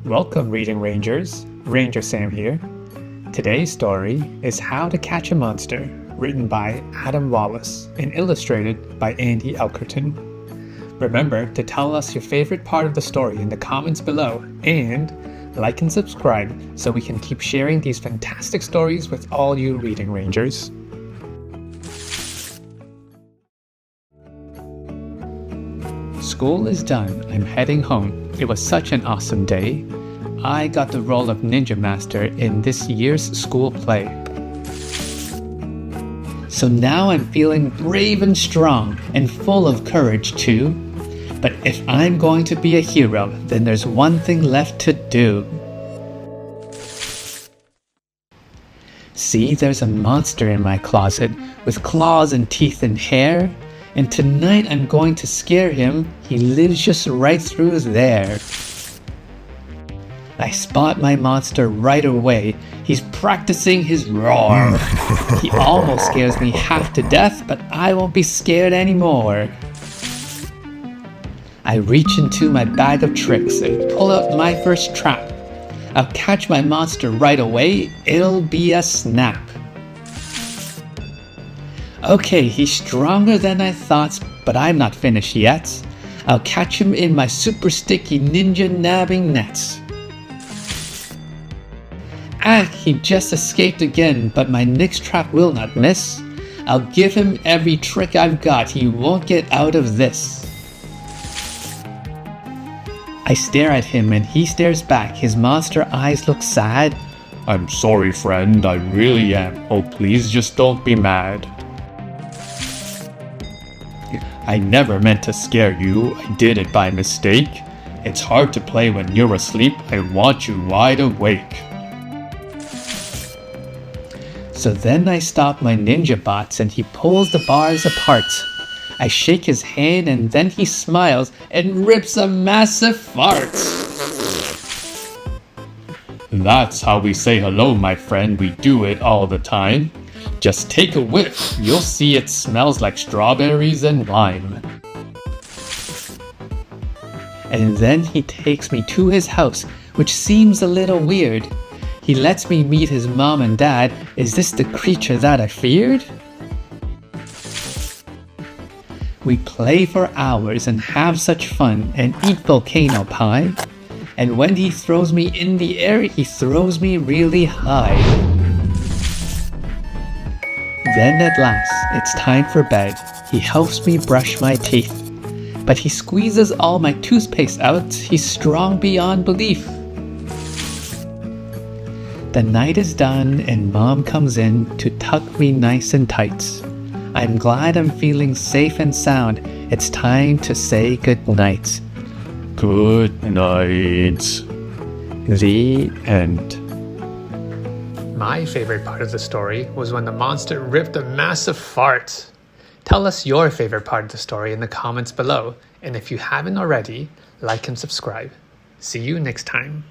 Welcome, Reading Rangers. Ranger Sam here. Today's story is How to Catch a Monster, written by Adam Wallace and illustrated by Andy Elkerton. Remember to tell us your favorite part of the story in the comments below, and like and subscribe so we can keep sharing these fantastic stories with all you Reading Rangers. School is done. I'm heading home. It was such an awesome day. I got the role of Ninja Master in this year's school play. So now I'm feeling brave and strong and full of courage too. But if I'm going to be a hero, then there's one thing left to do. See, there's a monster in my closet with claws and teeth and hair. And tonight I'm going to scare him. He lives just right through there. I spot my monster right away. He's practicing his roar. He almost scares me half to death, but I won't be scared anymore. I reach into my bag of tricks and pull out my first trap. I'll catch my monster right away. It'll be a snap. Okay, he's stronger than I thought, but I'm not finished yet. I'll catch him in my super sticky ninja nabbing nets. Ah, he just escaped again, but my next trap will not miss. I'll give him every trick I've got. He won't get out of this. I stare at him and he stares back. His monster eyes look sad. I'm sorry, friend, I really am. Oh, please just don't be mad. I never meant to scare you. I did it by mistake. It's hard to play when you're asleep. I want you wide awake. So then I stop my ninja bots and he pulls the bars apart. I shake his hand and then he smiles and rips a massive fart. That's how we say hello, my friend. We do it all the time. Just take a whiff. You'll see it smells like strawberries and lime. And then he takes me to his house, which seems a little weird. He lets me meet his mom and dad. Is this the creature that I feared? We play for hours and have such fun and eat volcano pie. And when he throws me in the air, he throws me really high. Then at last, it's time for bed. He helps me brush my teeth. But he squeezes all my toothpaste out. He's strong beyond belief. The night is done and Mom comes in to tuck me nice and tight. I'm glad I'm feeling safe and sound. It's time to say good night. Good night. The end. My favorite part of the story was when the monster ripped a massive fart. Tell us your favorite part of the story in the comments below, and if you haven't already, like and subscribe. See you next time.